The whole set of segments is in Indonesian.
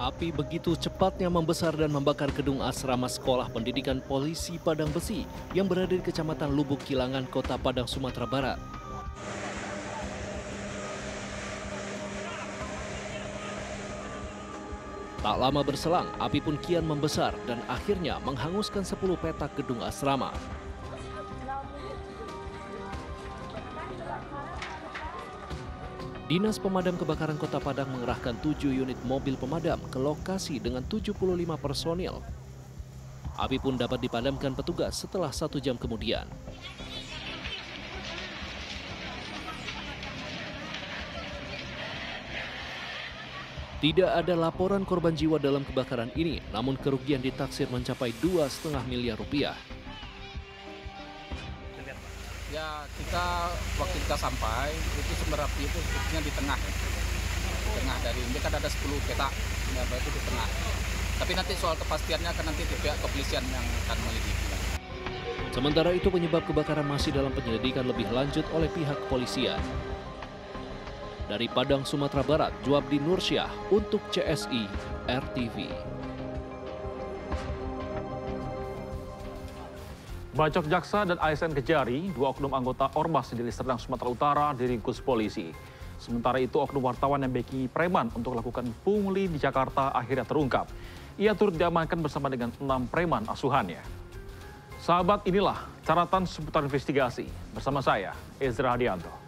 Api begitu cepatnya membesar dan membakar gedung asrama sekolah pendidikan polisi Padang Besi yang berada di Kecamatan Lubuk Kilangan, Kota Padang, Sumatera Barat. Tak lama berselang, api pun kian membesar dan akhirnya menghanguskan 10 petak gedung asrama. Dinas Pemadam Kebakaran Kota Padang mengerahkan 7 unit mobil pemadam ke lokasi dengan 75 personil. Api pun dapat dipadamkan petugas setelah 1 jam kemudian. Tidak ada laporan korban jiwa dalam kebakaran ini, namun kerugian ditaksir mencapai 2,5 miliar rupiah. Ya, waktu kita sampai itu sumber api itu sebetulnya di tengah, ya. Di tengah dari ini kan ada 10 petak, itu di tengah. Tapi nanti soal kepastiannya kan nanti di pihak kepolisian yang akan menyelidiki. Sementara itu penyebab kebakaran masih dalam penyelidikan lebih lanjut oleh pihak kepolisian. Dari Padang, Sumatera Barat, Juabdi Nursyah untuk CSI RTV. Bacok jaksa dan ASN Kejari, 2 oknum anggota Ormas di Deli Serdang, Sumatera Utara diringkus polisi. Sementara itu oknum wartawan yang backing preman untuk melakukan pungli di Jakarta akhirnya terungkap. Ia turut diamankan bersama dengan 6 preman asuhannya. Sahabat, inilah catatan seputar investigasi. Bersama saya, Ezra Hadianto.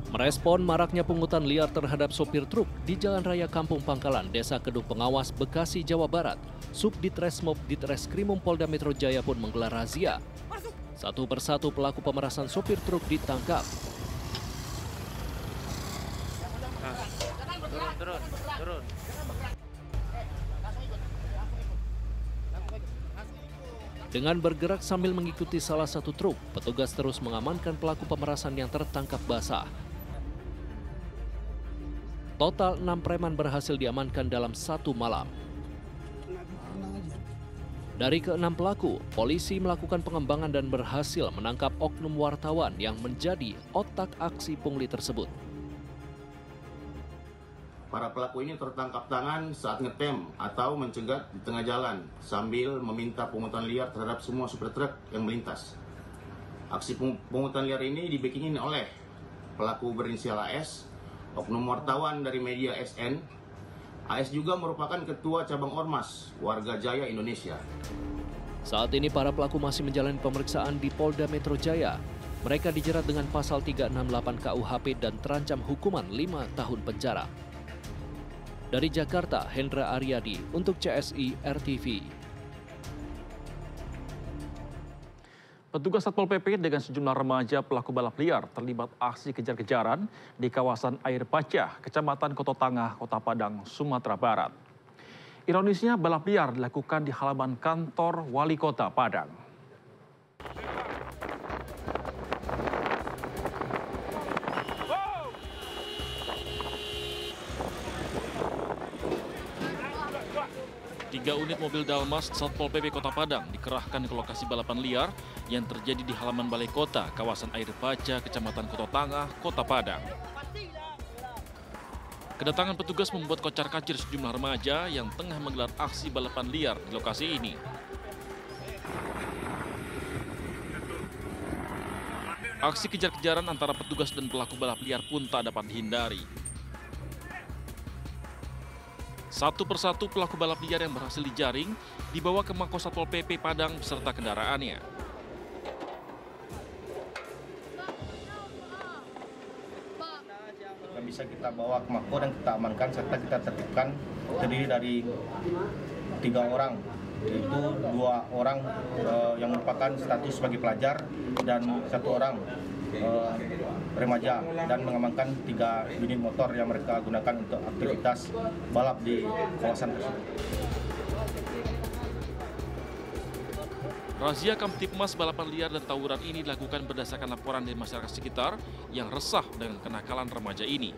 Merespon maraknya pungutan liar terhadap sopir truk di Jalan Raya Kampung Pangkalan, Desa Kedung Pengawas, Bekasi, Jawa Barat, Subditreskmob Ditreskrimum Polda Metro Jaya pun menggelar razia. Satu persatu pelaku pemerasan sopir truk ditangkap. Turun. Dengan bergerak sambil mengikuti salah satu truk, petugas terus mengamankan pelaku pemerasan yang tertangkap basah. Total 6 preman berhasil diamankan dalam 1 malam. Dari ke-6 pelaku, polisi melakukan pengembangan dan berhasil menangkap oknum wartawan yang menjadi otak aksi pungli tersebut. Para pelaku ini tertangkap tangan saat ngetem atau mencegat di tengah jalan sambil meminta pungutan liar terhadap semua supir truk yang melintas. Aksi pungutan liar ini dibekingin oleh pelaku berinisial AS, oknum wartawan dari media SN. AS juga merupakan ketua cabang Ormas Warga Jaya Indonesia. Saat ini para pelaku masih menjalani pemeriksaan di Polda Metro Jaya. Mereka dijerat dengan pasal 368 KUHP dan terancam hukuman 5 tahun penjara. Dari Jakarta, Hendra Aryadi untuk CSI RTV. Petugas Satpol PP dengan sejumlah remaja pelaku balap liar terlibat aksi kejar-kejaran di kawasan Air Pacah, Kecamatan Koto Tangah, Kota Padang, Sumatera Barat. Ironisnya, balap liar dilakukan di halaman kantor Wali Kota Padang. Tiga unit mobil Dalmas Satpol PP Kota Padang dikerahkan ke lokasi balapan liar yang terjadi di halaman Balai Kota, kawasan Air Pacah, Kecamatan Koto Tangah, Kota Padang. Kedatangan petugas membuat kocar-kacir sejumlah remaja yang tengah menggelar aksi balapan liar di lokasi ini. Aksi kejar-kejaran antara petugas dan pelaku balap liar pun tak dapat dihindari. Satu persatu pelaku balap liar yang berhasil dijaring dibawa ke Mako Satpol PP Padang beserta kendaraannya. Bisa kita bawa ke Mako dan kita amankan serta kita tertibkan, terdiri dari 3 orang, yaitu 2 orang yang merupakan status sebagai pelajar dan 1 orang remaja, dan mengamankan 3 unit motor yang mereka gunakan untuk aktivitas balap di kawasan tersebut. Razia Kamtipmas balapan liar dan tawuran ini dilakukan berdasarkan laporan dari masyarakat sekitar yang resah dengan kenakalan remaja ini.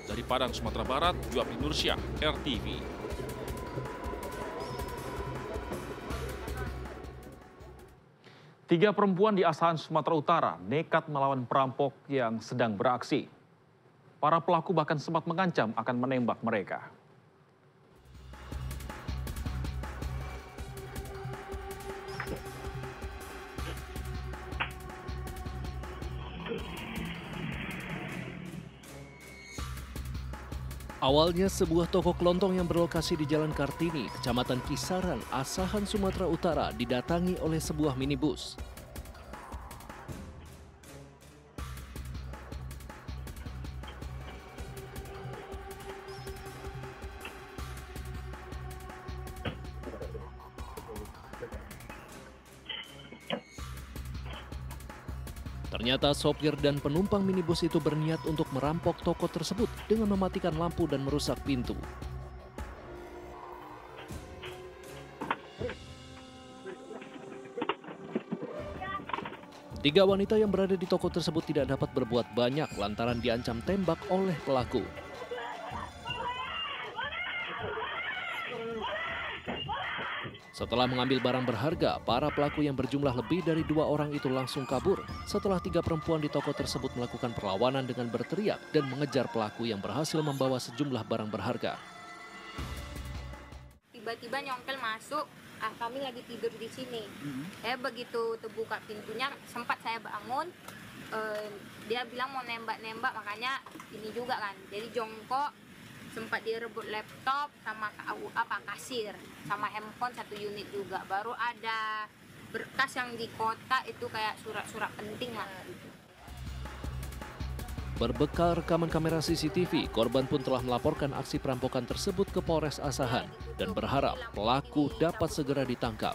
Dari Padang, Sumatera Barat, Juapri Nursyah, RTV. Tiga perempuan di Asahan, Sumatera Utara nekat melawan perampok yang sedang beraksi. Para pelaku bahkan sempat mengancam akan menembak mereka. Awalnya sebuah toko kelontong yang berlokasi di Jalan Kartini, Kecamatan Kisaran, Asahan, Sumatera Utara didatangi oleh sebuah minibus. Ternyata sopir dan penumpang minibus itu berniat untuk merampok toko tersebut dengan mematikan lampu dan merusak pintu. Tiga wanita yang berada di toko tersebut tidak dapat berbuat banyak lantaran diancam tembak oleh pelaku. Setelah mengambil barang berharga, para pelaku yang berjumlah lebih dari 2 orang itu langsung kabur setelah 3 perempuan di toko tersebut melakukan perlawanan dengan berteriak dan mengejar pelaku yang berhasil membawa sejumlah barang berharga. Tiba-tiba nyongkel masuk, kami lagi tidur di sini. Saya begitu terbuka pintunya, sempat saya bangun, dia bilang mau nembak-nembak, makanya ini juga kan, jadi jongkok. Sempat direbut laptop sama kasir, sama handphone 1 unit juga. Baru ada berkas yang di kotak itu kayak surat-surat penting lah. Berbekal rekaman kamera CCTV, korban pun telah melaporkan aksi perampokan tersebut ke Polres Asahan dan berharap pelaku dapat segera ditangkap.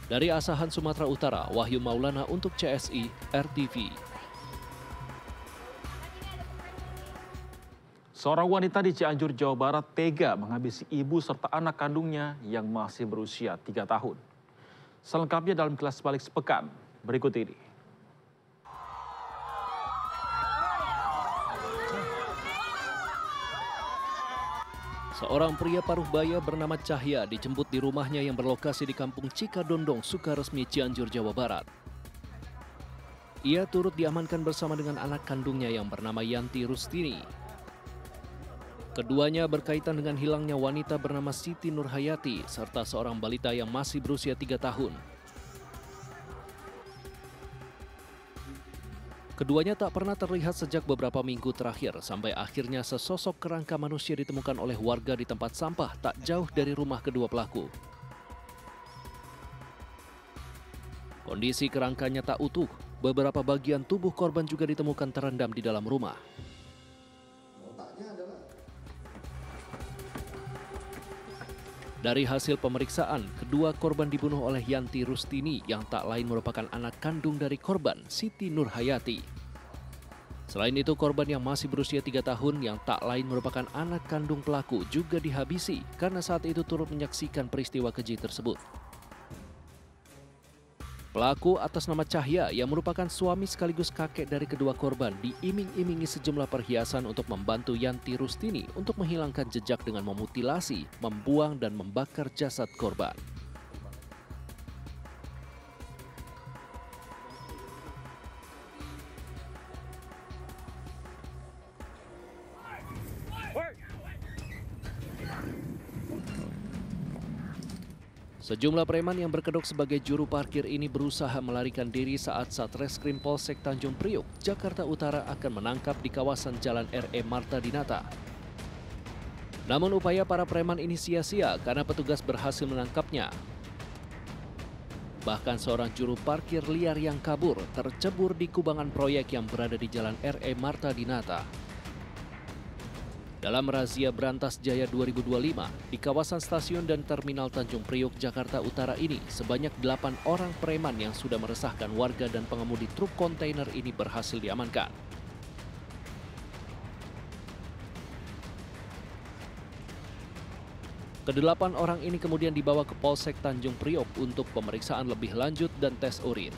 Dari Asahan, Sumatera Utara, Wahyu Maulana untuk CSI RTV. Seorang wanita di Cianjur, Jawa Barat tega menghabisi ibu serta anak kandungnya yang masih berusia 3 tahun. Selengkapnya dalam Kilas Balik sepekan berikut ini. Seorang pria paruh baya bernama Cahya dijemput di rumahnya yang berlokasi di Kampung Cikadondong, Sukaresmi, Cianjur, Jawa Barat. Ia turut diamankan bersama dengan anak kandungnya yang bernama Yanti Rustini. Keduanya berkaitan dengan hilangnya wanita bernama Siti Nurhayati serta seorang balita yang masih berusia 3 tahun. Keduanya tak pernah terlihat sejak beberapa minggu terakhir sampai akhirnya sesosok kerangka manusia ditemukan oleh warga di tempat sampah tak jauh dari rumah kedua pelaku. Kondisi kerangkanya tak utuh, beberapa bagian tubuh korban juga ditemukan terendam di dalam rumah. Dari hasil pemeriksaan, kedua korban dibunuh oleh Yanti Rustini yang tak lain merupakan anak kandung dari korban, Siti Nurhayati. Selain itu, korban yang masih berusia 3 tahun yang tak lain merupakan anak kandung pelaku juga dihabisi karena saat itu turut menyaksikan peristiwa keji tersebut. Pelaku atas nama Cahya yang merupakan suami sekaligus kakek dari kedua korban diiming-imingi sejumlah perhiasan untuk membantu Yanti Rustini untuk menghilangkan jejak dengan memutilasi, membuang dan membakar jasad korban. Sejumlah preman yang berkedok sebagai juru parkir ini berusaha melarikan diri saat Satreskrim Polsek Tanjung Priok, Jakarta Utara akan menangkap di kawasan Jalan R.E. Marta Dinata. Namun upaya para preman ini sia-sia karena petugas berhasil menangkapnya. Bahkan seorang juru parkir liar yang kabur tercebur di kubangan proyek yang berada di Jalan R.E. Marta Dinata. Dalam razia Brantas Jaya 2025 di kawasan stasiun dan terminal Tanjung Priok, Jakarta Utara ini, sebanyak 8 orang preman yang sudah meresahkan warga dan pengemudi truk kontainer ini berhasil diamankan. Kedelapan orang ini kemudian dibawa ke Polsek Tanjung Priok untuk pemeriksaan lebih lanjut dan tes urin.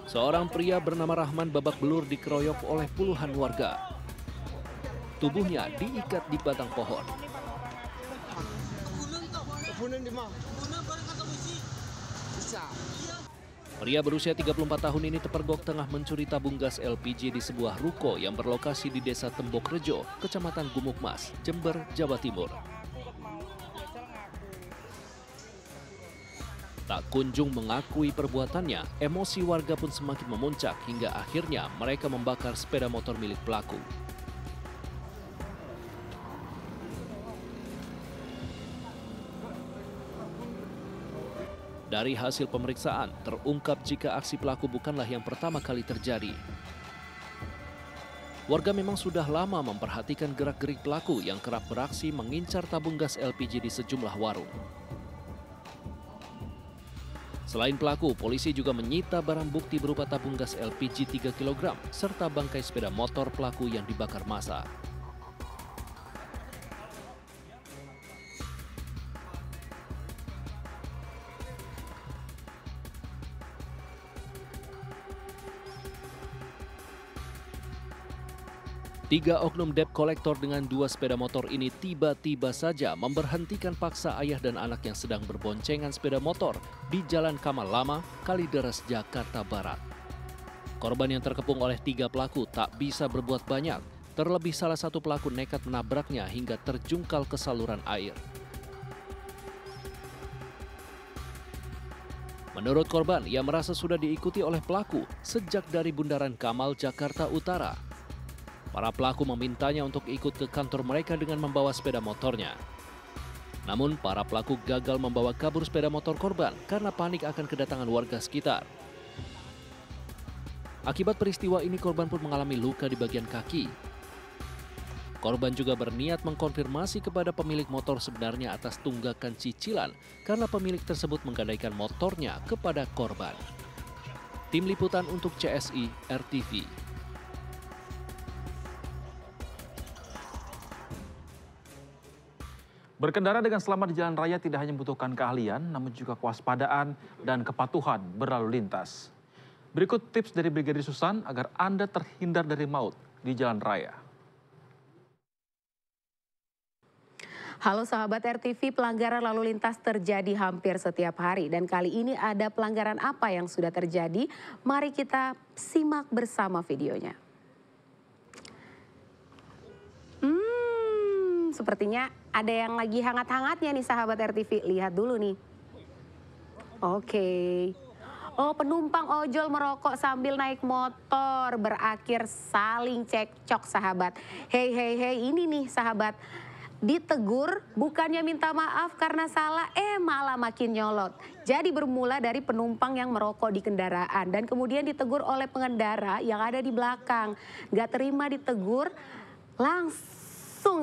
Seorang pria bernama Rahman babak belur dikeroyok oleh puluhan warga. Tubuhnya diikat di batang pohon. Pria berusia 34 tahun ini terpergok tengah mencuri tabung gas LPG di sebuah ruko yang berlokasi di Desa Tembok Rejo, Kecamatan Gumukmas, Jember, Jawa Timur. Tak kunjung mengakui perbuatannya, emosi warga pun semakin memuncak hingga akhirnya mereka membakar sepeda motor milik pelaku. Dari hasil pemeriksaan, terungkap jika aksi pelaku bukanlah yang pertama kali terjadi. Warga memang sudah lama memperhatikan gerak-gerik pelaku yang kerap beraksi mengincar tabung gas LPG di sejumlah warung. Selain pelaku, polisi juga menyita barang bukti berupa tabung gas LPG 3 kg serta bangkai sepeda motor pelaku yang dibakar massa. Tiga oknum debt collector dengan 2 sepeda motor ini tiba-tiba saja memberhentikan paksa ayah dan anak yang sedang berboncengan sepeda motor di Jalan Kamal Lama, Kalideres, Jakarta Barat. Korban yang terkepung oleh 3 pelaku tak bisa berbuat banyak, terlebih salah satu pelaku nekat menabraknya hingga terjungkal ke saluran air. Menurut korban, ia merasa sudah diikuti oleh pelaku sejak dari Bundaran Kamal, Jakarta Utara. Para pelaku memintanya untuk ikut ke kantor mereka dengan membawa sepeda motornya. Namun, para pelaku gagal membawa kabur sepeda motor korban karena panik akan kedatangan warga sekitar. Akibat peristiwa ini, korban pun mengalami luka di bagian kaki. Korban juga berniat mengkonfirmasi kepada pemilik motor sebenarnya atas tunggakan cicilan karena pemilik tersebut menggadaikan motornya kepada korban. Tim Liputan untuk CSI RTV. Berkendara dengan selamat di jalan raya tidak hanya membutuhkan keahlian, namun juga kewaspadaan dan kepatuhan berlalu lintas. Berikut tips dari Brigadir Susan agar Anda terhindar dari maut di jalan raya. Halo sahabat RTV, pelanggaran lalu lintas terjadi hampir setiap hari. Dan kali ini ada pelanggaran apa yang sudah terjadi? Mari kita simak bersama videonya. Sepertinya ada yang lagi hangat-hangatnya nih sahabat RTV. Lihat dulu nih. Oke. Oh, penumpang ojol merokok sambil naik motor berakhir saling cekcok sahabat. Hei, ini nih sahabat. Ditegur bukannya minta maaf karena salah, malah makin nyolot. Jadi bermula dari penumpang yang merokok di kendaraan dan kemudian ditegur oleh pengendara yang ada di belakang. Gak terima ditegur, langsung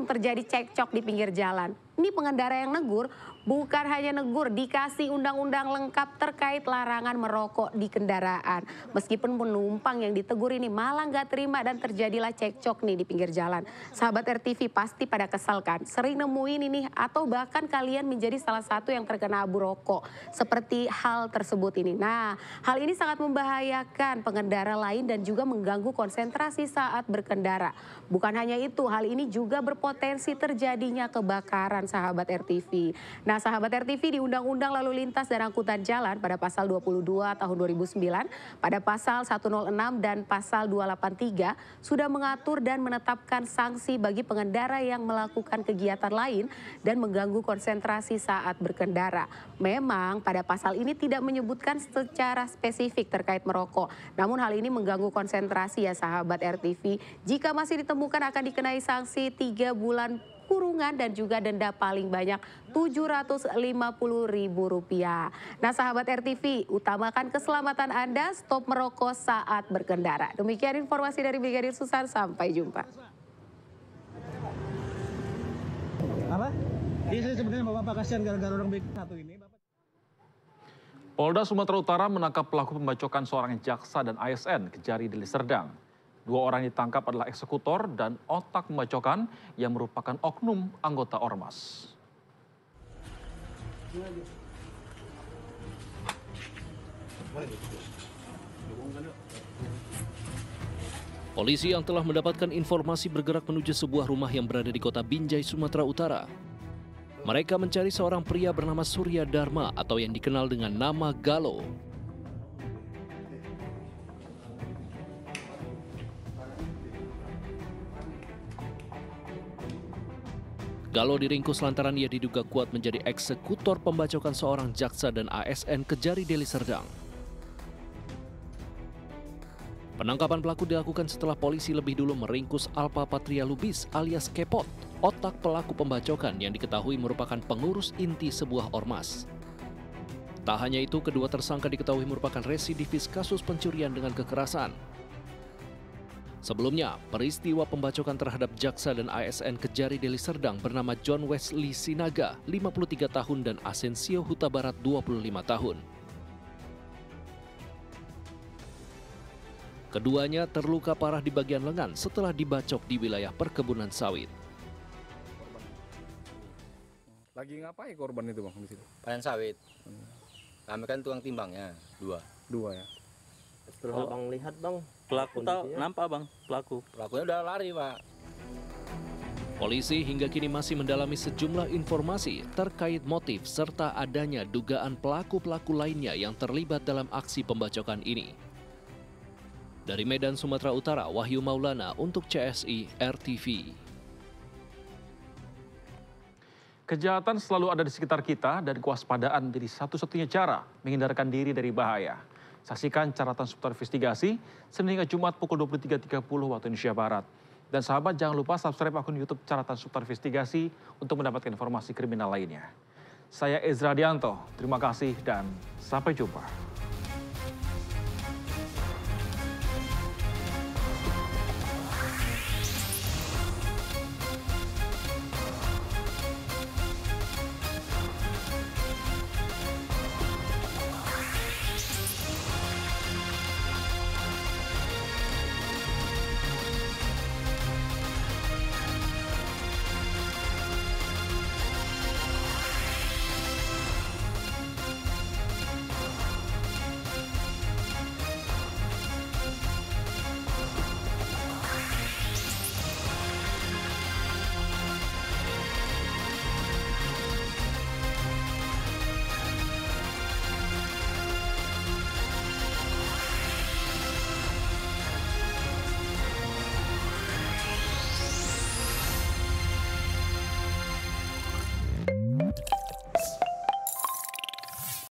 terjadi cekcok di pinggir jalan. Ini pengendara yang negur bukan hanya negur, dikasih undang-undang lengkap terkait larangan merokok di kendaraan. Meskipun penumpang yang ditegur ini malah nggak terima dan terjadilah cekcok nih di pinggir jalan. Sahabat RTV pasti pada kesal kan? Sering nemuin ini atau bahkan kalian menjadi salah satu yang terkena abu rokok. Seperti hal tersebut ini. Nah, hal ini sangat membahayakan pengendara lain dan juga mengganggu konsentrasi saat berkendara. Bukan hanya itu, hal ini juga berpotensi terjadinya kebakaran sahabat RTV. Nah, sahabat RTV di Undang-Undang Lalu Lintas dan Angkutan Jalan pada pasal 22 tahun 2009, pada pasal 106 dan pasal 283 sudah mengatur dan menetapkan sanksi bagi pengendara yang melakukan kegiatan lain dan mengganggu konsentrasi saat berkendara. Memang pada pasal ini tidak menyebutkan secara spesifik terkait merokok. Namun hal ini mengganggu konsentrasi ya sahabat RTV. Jika masih ditemukan akan dikenai sanksi 3 bulan kurungan dan juga denda paling banyak Rp750.000. Nah sahabat RTV, utamakan keselamatan Anda, stop merokok saat berkendara. Demikian informasi dari Brigadir Susan, sampai jumpa. Apa? Jadi saya sebenarnya Bapak kasihan gara-gara orang baik satu ini. Polda Sumatera Utara menangkap pelaku pembacokan seorang jaksa dan ASN Kejari Deli Serdang. 2 orang yang ditangkap adalah eksekutor dan otak pembacokan yang merupakan oknum anggota Ormas. Polisi yang telah mendapatkan informasi bergerak menuju sebuah rumah yang berada di kota Binjai, Sumatera Utara. Mereka mencari seorang pria bernama Surya Dharma atau yang dikenal dengan nama Galo. Galo diringkus lantaran ia diduga kuat menjadi eksekutor pembacokan seorang jaksa dan ASN Kejari Deli Serdang. Penangkapan pelaku dilakukan setelah polisi lebih dulu meringkus Alpa Patria Lubis alias Kepot, otak pelaku pembacokan yang diketahui merupakan pengurus inti sebuah ormas. Tak hanya itu, kedua tersangka diketahui merupakan residivis kasus pencurian dengan kekerasan. Sebelumnya, peristiwa pembacokan terhadap jaksa dan ASN Kejari Deli Serdang bernama John Wesley Sinaga, 53 tahun, dan Asensio Huta Barat, 25 tahun. Keduanya terluka parah di bagian lengan setelah dibacok di wilayah perkebunan sawit. Lagi ngapain korban itu bang di situ? Panen sawit. Kami kan tukang timbangnya, 2. 2 ya. Setelah abang lihat bang, pelaku tahu nampak bang pelaku. Pelakunya udah lari pak. Polisi hingga kini masih mendalami sejumlah informasi terkait motif serta adanya dugaan pelaku-pelaku lainnya yang terlibat dalam aksi pembacokan ini. Dari Medan, Sumatera Utara, Wahyu Maulana untuk CSI RTV. Kejahatan selalu ada di sekitar kita dan kewaspadaan menjadi satu-satunya cara menghindarkan diri dari bahaya. Saksikan Caratan Seputar Investigasi Senin hingga Jumat pukul 23.30 waktu Indonesia Barat. Dan sahabat jangan lupa subscribe akun YouTube Caratan Seputar Investigasi untuk mendapatkan informasi kriminal lainnya. Saya Ezra Dianto, terima kasih dan sampai jumpa.